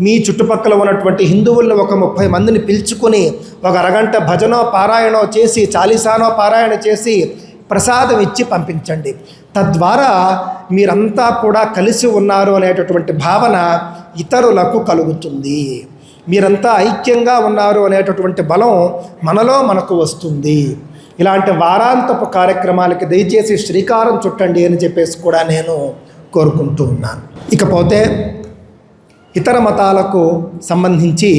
మీ చుట్టుపక్కల ఉన్నటువంటి హిందువులను ఒక 30 మందిని పిలుచుకుని ఒక అరగంట భజనో పారాయణో చేసి, చాలీసానో పారాయణ చేసి ప్రసాదం ఇచ్చి పంపించండి. తద్వారా మీరంతా కూడా కలిసి ఉన్నారు అనేటటువంటి భావన ఇతరులకు కలుగుతుంది. మీరంతా ఐక్యంగా ఉన్నారు అనేటటువంటి బలం మనకు వస్తుంది. ఇలాంటి వారాంతపు కార్యక్రమాలకి దయచేసి శ్రీకారం చుట్టండి అని చెప్పేసి కూడా నేను కోరుకుంటూ ఉన్నాను. ఇకపోతే ఇతర మతాలకు సంబంధించి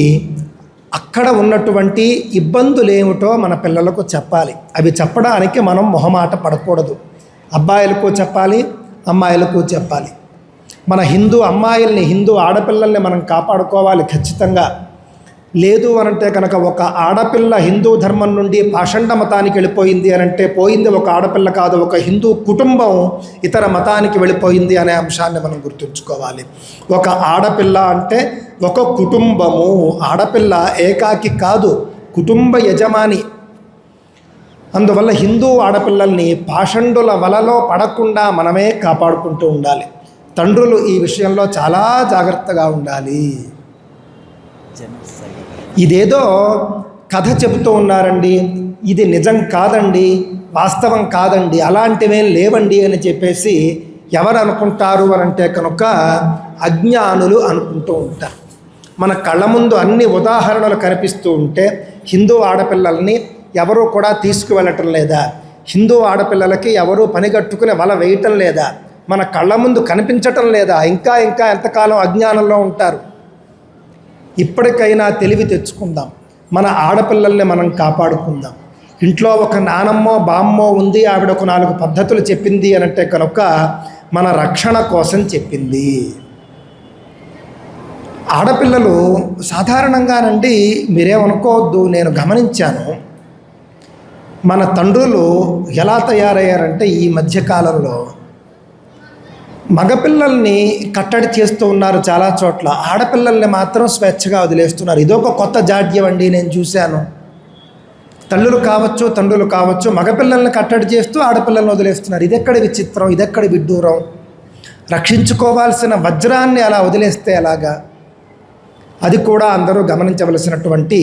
అక్కడ ఉన్నటువంటి ఇబ్బందులు ఏమిటో మన పిల్లలకు చెప్పాలి. అవి చెప్పడానికి మనం మొహమాట పడకూడదు. అబ్బాయిలకు చెప్పాలి, అమ్మాయిలకు చెప్పాలి. మన హిందూ అమ్మాయిల్ని, హిందూ ఆడపిల్లల్ని మనం కాపాడుకోవాలి ఖచ్చితంగా. లేదు అనంటే కనుక ఒక ఆడపిల్ల హిందూ ధర్మం నుండి పాషండ మతానికి వెళ్ళిపోయింది అనంటే పోయింది ఒక ఆడపిల్ల కాదు, ఒక హిందూ కుటుంబం ఇతర మతానికి వెళ్ళిపోయింది అనే అంశాన్ని మనం గుర్తుంచుకోవాలి. ఒక ఆడపిల్ల అంటే ఒక కుటుంబము. ఆడపిల్ల ఏకాకి కాదు, కుటుంబ యజమాని. అందువల్ల హిందూ ఆడపిల్లల్ని పాషండుల వలలో పడకుండా మనమే కాపాడుకుంటూ ఉండాలి. తండ్రులు ఈ విషయంలో చాలా జాగ్రత్తగా ఉండాలి. ఇదేదో కథ చెబుతూ ఉన్నారండి, ఇది నిజం కాదండి, వాస్తవం కాదండి, అలాంటివేం లేవండి అని చెప్పేసి ఎవరు అనుకుంటారు అని అంటే కనుక అజ్ఞానులు అనుకుంటూ ఉంటారు. మన కళ్ళ ముందు అన్ని ఉదాహరణలు కనిపిస్తూ ఉంటే హిందూ ఆడపిల్లల్ని ఎవరూ కూడా తీసుకువెళ్ళటం లేదా, హిందూ ఆడపిల్లలకి ఎవరూ పనిగట్టుకుని వల వేయటం లేదా, మన కళ్ళ ముందు కనిపించటం లేదా, ఇంకా ఎంతకాలం అజ్ఞానంలో ఉంటారు. ఇప్పటికైనా తెలివి తెచ్చుకుందాం, మన ఆడపిల్లల్ని మనం కాపాడుకుందాం. ఇంట్లో ఒక నానమ్మో బామ్మో ఉంది, ఆవిడ ఒక 4 పద్ధతులు చెప్పింది అనంటే కనుక మన రక్షణ కోసం చెప్పింది. ఆడపిల్లలు సాధారణంగానండి, మీరేమనుకోవద్దు, నేను గమనించాను, మన తండ్రులు ఎలా తయారయ్యారంటే ఈ మధ్యకాలంలో మగపిల్లల్ని కట్టడి చేస్తూ ఉన్నారు చాలా చోట్ల, ఆడపిల్లల్ని మాత్రం స్వేచ్ఛగా వదిలేస్తున్నారు. ఇదొక కొత్త జాడ్యం అండి, నేను చూశాను. తల్లులు కావచ్చు, తండ్రులు కావచ్చు, మగపిల్లల్ని కట్టడి చేస్తూ ఆడపిల్లల్ని వదిలేస్తున్నారు. ఇదెక్కడి విచిత్రం, ఇదెక్కడి విడ్డూరం. రక్షించుకోవాల్సిన వజ్రాన్ని అలా వదిలేస్తే ఎలాగా? అది కూడా అందరూ గమనించవలసినటువంటి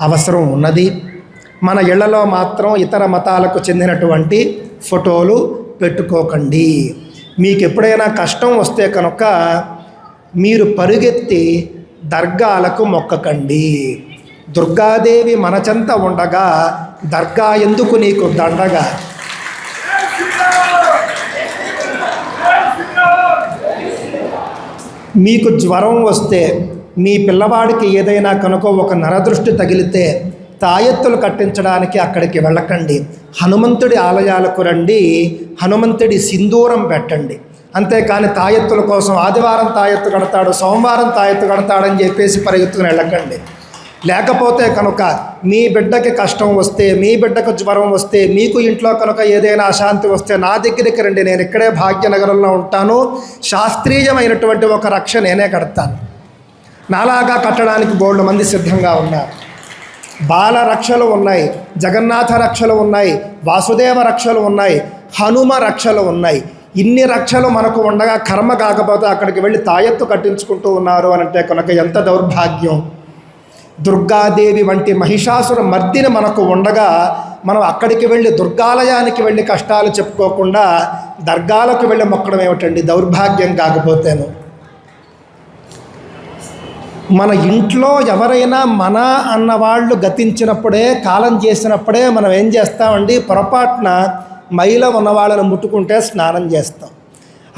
అవసరం ఉన్నది. మన ఇళ్లలో మాత్రం ఇతర మతాలకు చెందినటువంటి ఫోటోలు పెట్టుకోకండి. మీకు ఎప్పుడైనా కష్టం వస్తే కనుక మీరు పరుగెత్తి దర్గాలకు మొక్కకండి. దుర్గాదేవి మనచెంత ఉండగా దర్గా ఎందుకు నీకు దండగా? మీకు జ్వరం వస్తే, మీ పిల్లవాడికి ఏదైనా కనుక ఒక నరదృష్టి తగిలితే తాయెత్తులు కట్టించడానికి అక్కడికి వెళ్ళకండి. హనుమంతుడి ఆలయాలకు రండి, హనుమంతుడి సింధూరం పెట్టండి. అంతేకాని తాయెత్తుల కోసం ఆదివారం తాయెత్తు కడతాడు, సోమవారం తాయెత్తు కడతాడని చెప్పేసి పరిగెత్తుకుని వెళ్ళకండి. లేకపోతే కనుక మీ బిడ్డకి కష్టం వస్తే, మీ బిడ్డకు జ్వరం వస్తే, మీకు ఇంట్లో కనుక ఏదైనా అశాంతి వస్తే నా దగ్గరికి రండి. నేను ఇక్కడే భాగ్యనగరంలో ఉంటాను. శాస్త్రీయమైనటువంటి ఒక రక్ష నేనే కడతాను. నాలాగా కట్టడానికి బోల్డ్ మంది సిద్ధంగా ఉన్నారు. బాల రక్షలు ఉన్నాయి, జగన్నాథ రక్షలు ఉన్నాయి, వాసుదేవ రక్షలు ఉన్నాయి, హనుమ రక్షలు ఉన్నాయి. ఇన్ని రక్షలు మనకు ఉండగా కర్మ కాకపోతే అక్కడికి వెళ్ళి తాయెత్తు కట్టించుకుంటూ ఉన్నారు అనంటే కనుక ఎంత దౌర్భాగ్యం. దుర్గాదేవి వంటి మహిషాసుర మర్దిని మనకు ఉండగా మనం అక్కడికి వెళ్ళి దుర్గాలయానికి వెళ్ళి కష్టాలు చెప్పుకోకుండా దర్గాలకు వెళ్ళి మొక్కడం ఏమిటండి? దౌర్భాగ్యం కాకపోతేను. మన ఇంట్లో ఎవరైనా మన అన్నవాళ్ళు గతించినప్పుడే, కాలం చేసినప్పుడే మనం ఏం చేస్తామండి? పొరపాటున మైల ఉన్న వాళ్ళని ముట్టుకుంటే స్నానం చేస్తాం.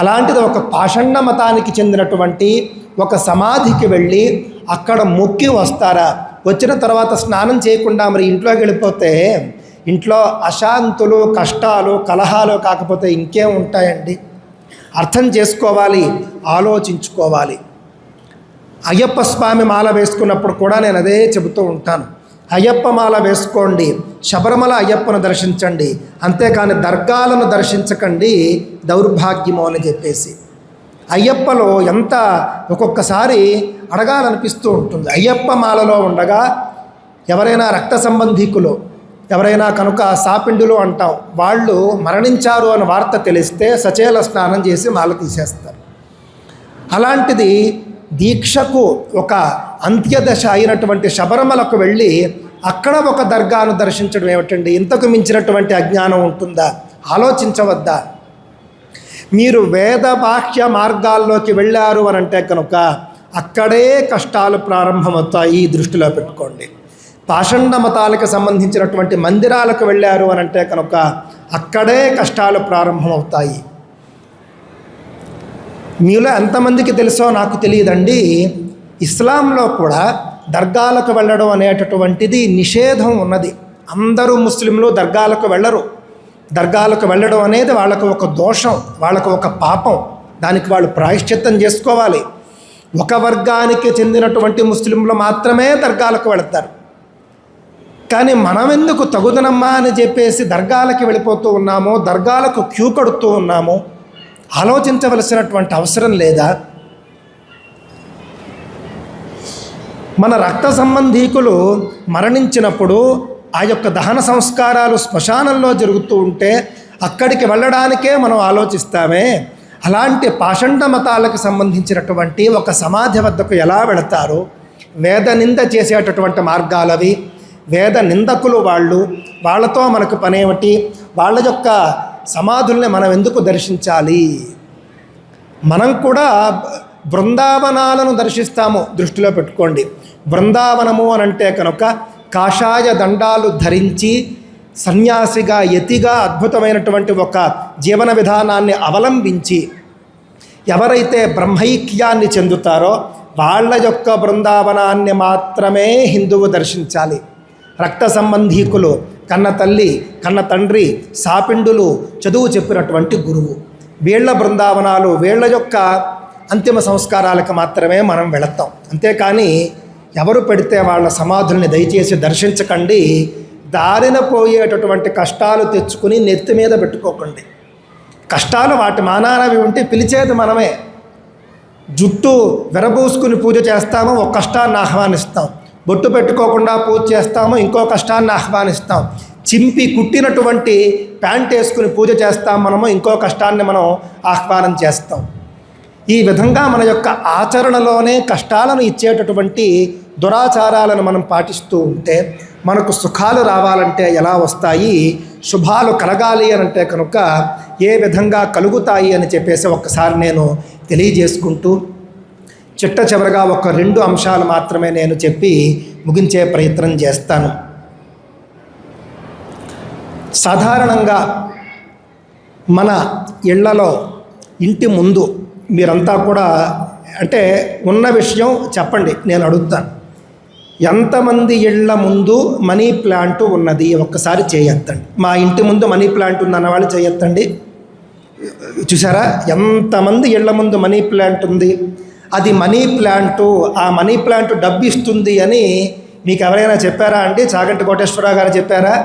అలాంటిది ఒక పాషండ మతానికి చెందినటువంటి ఒక సమాధికి వెళ్ళి అక్కడ మొక్కి వస్తారా? వచ్చిన తర్వాత స్నానం చేయకుండా మరి ఇంట్లోకి వెళ్ళిపోతే ఇంట్లో అశాంతులు, కష్టాలు, కలహాలు కాకపోతే ఇంకేం ఉంటాయండి? అర్థం చేసుకోవాలి, ఆలోచించుకోవాలి. అయ్యప్ప స్వామి మాల వేసుకున్నప్పుడు కూడా నేను అదే చెబుతూ ఉంటాను. అయ్యప్ప మాల వేసుకోండి, శబరిమల అయ్యప్పను దర్శించండి, అంతేకాని దర్గాలను దర్శించకండి, దౌర్భాగ్యము అని చెప్పేసి. అయ్యప్పలో ఎంత ఒక్కొక్కసారి అడగాలనిపిస్తూ ఉంటుంది. అయ్యప్ప మాలలో ఉండగా ఎవరైనా రక్త సంబంధీకులు ఎవరైనా కనుక సాపిండులు అంటాం, వాళ్ళు మరణించారు అని వార్త తెలిస్తే సచేల స్నానం చేసి మాల తీసేస్తారు. అలాంటిది దీక్షకు ఒక అంత్యదశ అయినటువంటి శబరిమలకు వెళ్ళి అక్కడ ఒక దర్గాను దర్శించడం ఏమిటండి? ఇంతకు మించినటువంటి అజ్ఞానం ఉంటుందా? ఆలోచించవద్దా? మీరు వేద బాహ్య మార్గాల్లోకి వెళ్ళారు అని అంటే కనుక అక్కడే కష్టాలు ప్రారంభమవుతాయి, దృష్టిలో పెట్టుకోండి. పాషండ మతాలకు సంబంధించినటువంటి మందిరాలకు వెళ్ళారు అని అంటే కనుక అక్కడే కష్టాలు ప్రారంభమవుతాయి. మీలో ఎంతమందికి తెలుసో నాకు తెలియదండి, ఇస్లాంలో కూడా దర్గాలకు వెళ్ళడం అనేటటువంటిది నిషేధం ఉన్నది. అందరూ ముస్లింలు దర్గాలకు వెళ్ళరు. దర్గాలకు వెళ్ళడం అనేది వాళ్ళకు ఒక దోషం, వాళ్ళకు ఒక పాపం. దానికి వాళ్ళు ప్రాయశ్చిత్తం చేసుకోవాలి. ఒక వర్గానికి చెందినటువంటి ముస్లింలు మాత్రమే దర్గాలకు వెళతారు. కానీ మనం ఎందుకు తగుదనమ్మా అని చెప్పేసి దర్గాలకి వెళ్ళిపోతూ ఉన్నామో, దర్గాలకు క్యూ కడుతూ ఉన్నామో ఆలోచించవలసినటువంటి అవసరం లేదా? మన రక్త సంబంధీకులు మరణించినప్పుడు ఆ యొక్క దహన సంస్కారాలు శ్మశానంలో జరుగుతూ ఉంటే అక్కడికి వెళ్ళడానికే మనం ఆలోచిస్తామే. అలాంటి పాషండ మతాలకు సంబంధించినటువంటి ఒక సమాధి వద్దకు ఎలా వెళతారు? వేద నింద చేసేటటువంటి మార్గాలవి. వేద నిందకులు వాళ్ళతో మనకు పనేమిటి? వాళ్ళ యొక్క సమాధుల్ని మనం ఎందుకు దర్శించాలి? మనం కూడా బృందావనాలను దర్శిస్తాము, దృష్టిలో పెట్టుకోండి. బృందావనము అని అంటే కనుక కాషాయ దండాలు ధరించి సన్యాసిగా, యతిగా అద్భుతమైనటువంటి ఒక జీవన విధానాన్ని అవలంబించి ఎవరైతే బ్రహ్మైక్యాన్ని చెందుతారో వాళ్ళ యొక్క బృందావనాన్ని మాత్రమే హిందువు దర్శించాలి. రక్త సంబంధీకులు, కన్న తల్లి, కన్న తండ్రి, సాపిండులు, చదువు చెప్పినటువంటి గురువు, వీళ్ళ బృందావనాలు, వీళ్ళ యొక్క అంతిమ సంస్కారాలకు మాత్రమే మనం వెళతాం. అంతేకాని ఎవరు పెడితే వాళ్ళ సమాధుల్ని దయచేసి దర్శించకండి. దారిన పోయేటటువంటి కష్టాలు తెచ్చుకుని నెత్తి మీద పెట్టుకోకండి. కష్టాలు వాటి మానానవి ఉంటే పిలిచేది మనమే. జుట్టు విరబూసుకుని పూజ చేస్తాము, ఒక కష్టాన్ని ఆహ్వానిస్తాం. బొట్టు పెట్టుకోకుండా పూజ చేస్తాము, ఇంకో కష్టాన్ని ఆహ్వానిస్తాం. చింపి కుట్టినటువంటి ప్యాంట్ వేసుకుని పూజ చేస్తాం మనము, ఇంకో కష్టాన్ని మనం ఆహ్వానం చేస్తాం. ఈ విధంగా మన యొక్క ఆచరణలోనే కష్టాలను ఇచ్చేటటువంటి దురాచారాలను మనం పాటిస్తూ ఉంటే మనకు సుఖాలు రావాలంటే ఎలా వస్తాయి? శుభాలు కలగాలి అని అంటే కనుక ఏ విధంగా కలుగుతాయి అని చెప్పేసి ఒక్కసారి నేను తెలియజేసుకుంటూ చిట్ట చివరగా ఒక 2 అంశాలు మాత్రమే నేను చెప్పి ముగించే ప్రయత్నం చేస్తాను. సాధారణంగా మన ఇళ్లలో ఇంటి ముందు మీరంతా కూడా అంటే ఉన్న విషయం చెప్పండి, నేను అడుగుతాను. ఎంతమంది ఇళ్ల ముందు మనీ ప్లాంట్ ఉన్నది? ఒక్కసారి చేయొద్దండి. మా ఇంటి ముందు మనీ ప్లాంట్ ఉందన్న వాళ్ళు చేయొద్దండి. చూసారా ఎంతమంది ఇళ్ల ముందు మనీ ప్లాంట్ ఉంది? అది మనీ ప్లాంటు, ఆ మనీ ప్లాంట్ డబ్బు ఇస్తుంది అని మీకు ఎవరైనా చెప్పారా అండి? చాగంటి కోటేశ్వరరావు గారు చెప్పారా?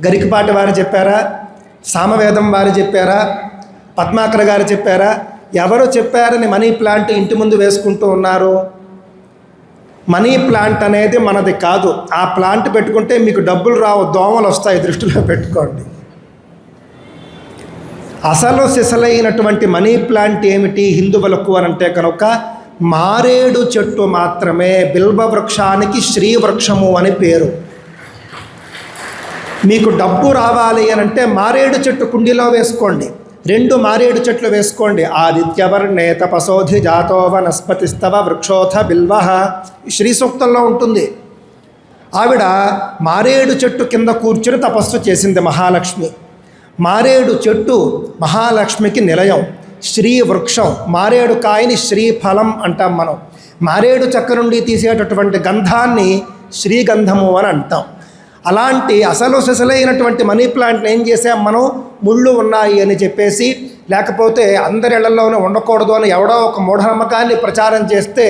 గరికపాటి వారు చెప్పారా? సామవేదం వారు చెప్పారా? పద్మాకర్ గారు చెప్పారా? ఎవరు చెప్పారని మనీ ప్లాంట్ ఇంటి ముందు వేసుకుంటూ ఉన్నారు? మనీ ప్లాంట్ అనేది మనది కాదు. ఆ ప్లాంట్ పెట్టుకుంటే మీకు డబ్బులు రావు, దోమలు వస్తాయి, దృష్టిలో పెట్టుకోండి. అసలు సిసలైనటువంటి మనీ ప్లాంట్ ఏమిటి హిందువులకు అని అంటే కనుక మారేడు చెట్టు మాత్రమే. బిల్వ వృక్షానికి శ్రీవృక్షము అని పేరు. మీకు డబ్బు రావాలి అని అంటే మారేడు చెట్టు కుండీలో వేసుకోండి, 2 మారేడు చెట్లు వేసుకోండి. ఆదిత్యవర్ణే తపసోధి జాతో వనస్పతిస్తవ వృక్షోథ బిల్వః శ్రీ సూక్తంలో ఉంటుంది. ఆవిడ మారేడు చెట్టు కింద కూర్చుని తపస్సు చేసింది మహాలక్ష్మి. మారేడు చెట్టు మహాలక్ష్మికి నిలయం. శ్రీ వృక్షం, మారేడు కాయని శ్రీఫలం అంటాం మనం. మారేడు చెక్క నుండి తీసేటటువంటి గంధాన్ని శ్రీగంధము అని అంటాం. అలాంటి అసలు సిసలైనటువంటి మనీ ప్లాంట్ని ఏం చేసాం మనం? ముళ్ళు ఉన్నాయి అని చెప్పేసి లేకపోతే అందరి ఇళ్లలోనే ఉండకూడదు అని ఎవడో ఒక మూఢనమ్మకాన్ని ప్రచారం చేస్తే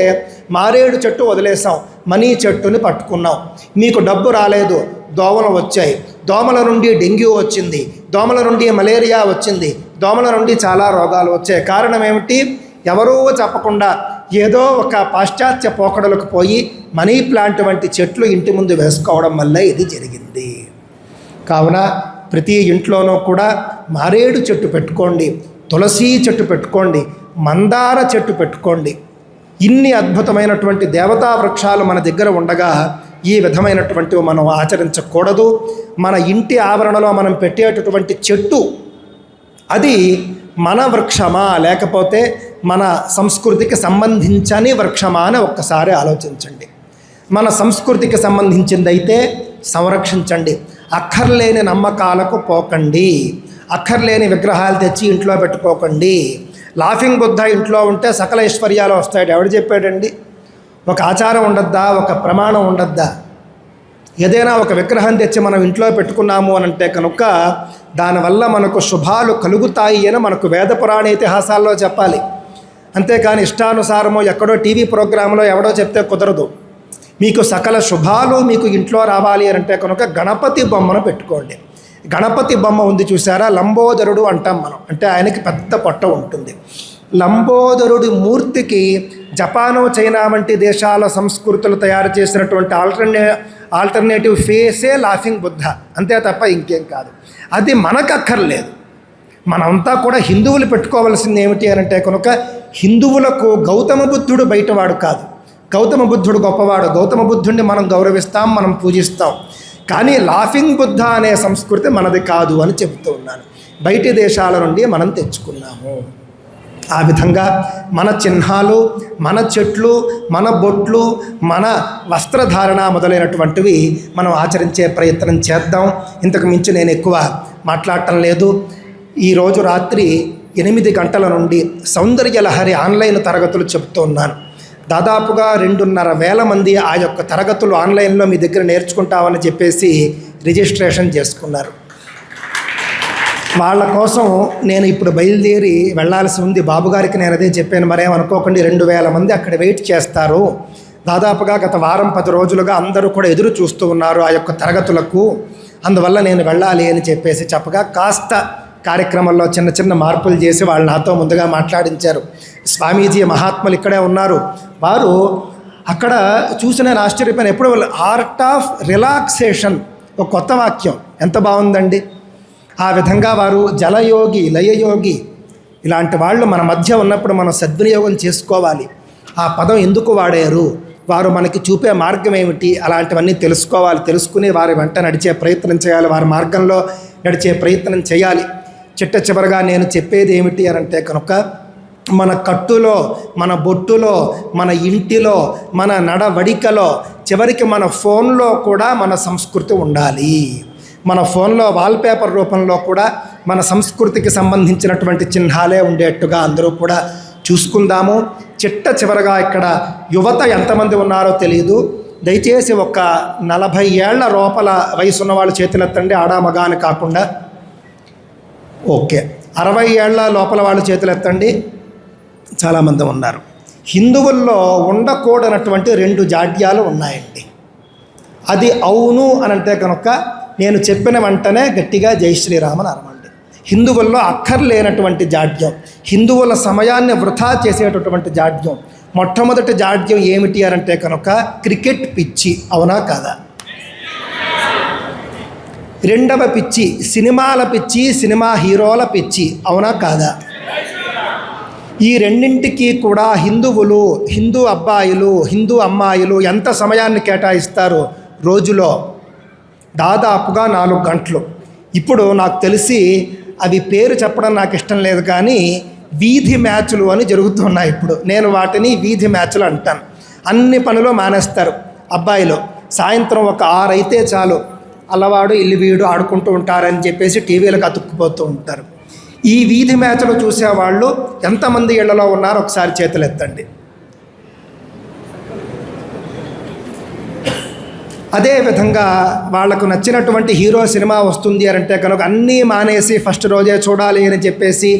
మారేడు చెట్టు వదిలేసాం, మనీ చెట్టుని పట్టుకున్నాం. మీకు డబ్బు రాలేదు, దోమలు వచ్చాయి, దోమల నుండి డెంగ్యూ వచ్చింది, దోమల నుండి మలేరియా వచ్చింది, దోమల నుండి చాలా రోగాలు వచ్చాయి. కారణం ఏమిటి? ఎవరూ చెప్పకుండా ఏదో ఒక పాశ్చాత్య పోకడలకు పోయి మనీ ప్లాంట్ వంటి చెట్లు ఇంటి ముందు వేసుకోవడం వల్ల ఇది జరిగింది. కావున ప్రతి ఇంట్లోనూ కూడా మారేడు చెట్టు పెట్టుకోండి, తులసి చెట్టు పెట్టుకోండి, మందార చెట్టు పెట్టుకోండి. ఇన్ని అద్భుతమైనటువంటి దేవతా వృక్షాలు మన దగ్గర ఉండగా ఈ విధమైనటువంటివి మనం ఆచరించకూడదు. మన ఇంటి ఆవరణలో మనం పెట్టేటటువంటి చెట్టు అది మన వృక్షమా లేకపోతే మన సంస్కృతికి సంబంధించని వృక్షమా అని ఒక్కసారి ఆలోచించండి. మన సంస్కృతికి సంబంధించిందైతే సంరక్షించండి. అక్కర్లేని నమ్మకాలకు పోకండి, అక్కర్లేని విగ్రహాలు తెచ్చి ఇంట్లో పెట్టుకోకండి. లాఫింగ్ బుద్ధ ఇంట్లో ఉంటే సకల ఐశ్వర్యాలు వస్తాయి. ఎవడు చెప్పాడండి? ఒక ఆచారం ఉండద్దా? ఒక ప్రమాణం ఉండద్దా? ఏదైనా ఒక విగ్రహం తెచ్చి మనం ఇంట్లో పెట్టుకున్నాము అని అంటే కనుక దానివల్ల మనకు శుభాలు కలుగుతాయి అని మనకు వేద పురాణ ఇతిహాసాల్లో చెప్పాలి. అంతేకాని ఇష్టానుసారమో ఎక్కడో టీవీ ప్రోగ్రాంలో ఎవడో చెప్తే కుదరదు. మీకు సకల శుభాలు మీకు ఇంట్లో రావాలి అని అంటే కనుక గణపతి బొమ్మను పెట్టుకోండి. గణపతి బొమ్మ ఉంది చూసారా, లంబోదరుడు అంటాం మనం, అంటే ఆయనకి పెద్ద పొట్ట ఉంటుంది. లంబోదరుడి మూర్తికి జపాను, చైనా వంటి దేశాల సంస్కృతులు తయారు చేసినటువంటి ఆల్టర్నేటివ్ ఫేసే లాఫింగ్ బుద్ధ, అంతే తప్ప ఇంకేం కాదు. అది మనకు అక్కర్లేదు. మనమంతా కూడా హిందువులు పెట్టుకోవాల్సింది ఏమిటి అని అంటే కనుక హిందువులకు గౌతమ బుద్ధుడు బయటవాడు కాదు, గౌతమ బుద్ధుడు గొప్పవాడు. గౌతమ బుద్ధుడిని మనం గౌరవిస్తాం, మనం పూజిస్తాం. కానీ లాఫింగ్ బుద్ధ అనే సంస్కృతి మనది కాదు అని చెబుతూ ఉన్నాను. బయటి దేశాల నుండి మనం తెచ్చుకున్నాము. ఆ విధంగా మన చిహ్నాలు, మన చెట్లు, మన బొట్లు, మన వస్త్రధారణ మొదలైనటువంటివి మనం ఆచరించే ప్రయత్నం చేద్దాం. ఇంతకు మించి నేను ఎక్కువ మాట్లాడటం లేదు. ఈరోజు రాత్రి 8 గంటల నుండి సౌందర్యలహరి ఆన్లైన్ తరగతులు చెబుతూ ఉన్నాను. దాదాపుగా 2,500 మంది ఆ యొక్క తరగతులు ఆన్లైన్లో మీ దగ్గర నేర్చుకుంటామని చెప్పేసి రిజిస్ట్రేషన్ చేసుకున్నారు. వాళ్ళ కోసం నేను ఇప్పుడు బయలుదేరి వెళ్ళాల్సి ఉంది. బాబుగారికి నేను అదే చెప్పాను, మరేమనుకోకండి 2,000 మంది అక్కడ వెయిట్ చేస్తారు. దాదాపుగా గత వారం 10 రోజులుగా అందరూ కూడా ఎదురు చూస్తూ ఉన్నారు ఆ యొక్క తరగతులకు. అందువల్ల నేను వెళ్ళాలి అని చెప్పేసి చెప్పగా కాస్త కార్యక్రమంలో చిన్న చిన్న మార్పులు చేసి వాళ్ళు నాతో ముందుగా మాట్లాడించారు. స్వామీజీ మహాత్ములు ఇక్కడే ఉన్నారు. వారు అక్కడ చూసి నేను ఆశ్చర్యపోయాను. ఎప్పుడు ఆర్ట్ ఆఫ్ రిలాక్సేషన్, ఒక కొత్త వాక్యం, ఎంత బాగుందండి. ఆ విధంగా వారు జలయోగి, లయయోగి ఇలాంటి వాళ్ళు మన మధ్య ఉన్నప్పుడు మనం సద్వినియోగం చేసుకోవాలి. ఆ పదం ఎందుకు వాడారు, వారు మనకి చూపే మార్గం ఏమిటి, అలాంటివన్నీ తెలుసుకోవాలి. తెలుసుకుని వారి వెంట నడిచే ప్రయత్నం చేయాలి, వారి మార్గంలో నడిచే ప్రయత్నం చేయాలి. చిట్ట చివరగా నేను చెప్పేది ఏమిటి అని అంటే కనుక మన కట్టులో, మన బొట్టులో, మన ఇంటిలో, మన నడవడికలో, చివరికి మన ఫోన్లో కూడా మన సంస్కృతి ఉండాలి. మన ఫోన్లో వాల్పేపర్ రూపంలో కూడా మన సంస్కృతికి సంబంధించినటువంటి చిహ్నాలే ఉండేట్టుగా అందరూ కూడా చూసుకుందాము. చిట్ట చివరగా ఇక్కడ యువత ఎంతమంది ఉన్నారో తెలియదు. దయచేసి ఒక 40 ఏళ్ల లోపల వయసున్న వాళ్ళు చేతులెత్తండి, ఆడా మగా అని కాకుండా. ఓకే, 60 ఏళ్ల లోపల వాళ్ళు చేతులెత్తండి. చాలామంది ఉన్నారు. హిందువుల్లో ఉండకూడనటువంటి 2 జాడ్యాలు ఉన్నాయండి. అది అవును అని అంటే కనుక నేను చెప్పిన వెంటనే గట్టిగా జై శ్రీరామ్ అని అనమండి. హిందువుల్లో అక్కర్లేనటువంటి జాడ్యం, హిందువుల సమయాన్ని వృధా చేసేటటువంటి జాడ్యం. మొట్టమొదటి జాడ్యం ఏమిటి అని అంటే కనుక క్రికెట్ పిచ్చి, అవునా కాదా? రెండవ పిచ్చి సినిమాల పిచ్చి, సినిమా హీరోల పిచ్చి, అవునా కాదా? ఈ రెండింటికి కూడా హిందువులు, హిందూ అబ్బాయిలు, హిందూ అమ్మాయిలు ఎంత సమయాన్ని కేటాయిస్తారు రోజులో? దాదాపుగా 4 గంటలు. ఇప్పుడు నాకు తెలిసి అవి పేరు చెప్పడం నాకు ఇష్టం లేదు, కానీ వీధి మ్యాచ్లు అని జరుగుతున్నాయి ఇప్పుడు. నేను వాటిని వీధి మ్యాచ్లు అంటాను. అన్ని పనులు మానేస్తారు అబ్బాయిలు. సాయంత్రం ఒక 6 అయితే చాలు, అల్లవాడు ఇల్లు వీడు ఆడుకుంటూ ఉంటారని చెప్పేసి టీవీలకు అతుక్కుపోతూ ఉంటారు. ఈ వీధి మ్యాచ్లు చూసేవాళ్ళు ఎంతమంది ఇళ్లలో ఉన్నారో ఒకసారి చేతులు ఎత్తండి. అదేవిధంగా వాళ్లకు నచ్చినటువంటి హీరో సినిమా వస్తుంది అని అంటే కనుక అన్నీ మానేసి ఫస్ట్ రోజే చూడాలి అని చెప్పేసి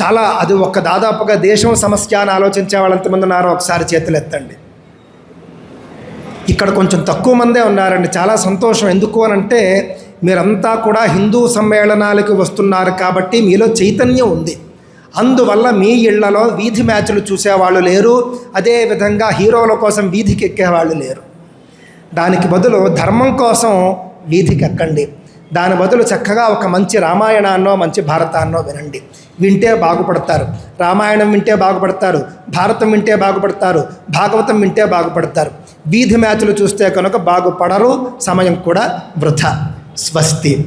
చాలా అది ఒక దాదాపుగా దేశం సమస్య అని ఆలోచించే వాళ్ళు ఎంతమంది ఉన్నారో ఒకసారి చేతులు ఎత్తండి. ఇక్కడ కొంచెం తక్కువ మందే ఉన్నారండి. చాలా సంతోషం. ఎందుకు అనంటే మీరంతా కూడా హిందూ సమ్మేళనాలకు వస్తున్నారు కాబట్టి మీలో చైతన్యం ఉంది. అందువల్ల మీ ఇళ్లలో వీధి మ్యాచ్లు చూసేవాళ్ళు లేరు, అదేవిధంగా హీరోల కోసం వీధికి ఎక్కేవాళ్ళు లేరు. దానికి బదులు ధర్మం కోసం వీధికి ఎక్కండి. దాని బదులు చక్కగా ఒక మంచి రామాయణాన్నో మంచి భారతాన్నో వినండి. వింటే బాగుపడతారు. రామాయణం వింటే బాగుపడతారు, భారతం వింటే బాగుపడతారు, భాగవతం వింటే బాగుపడతారు. వీధి మ్యాచ్లు చూస్తే కనుక బాగుపడరు, సమయం కూడా వృధా. స్వస్తి.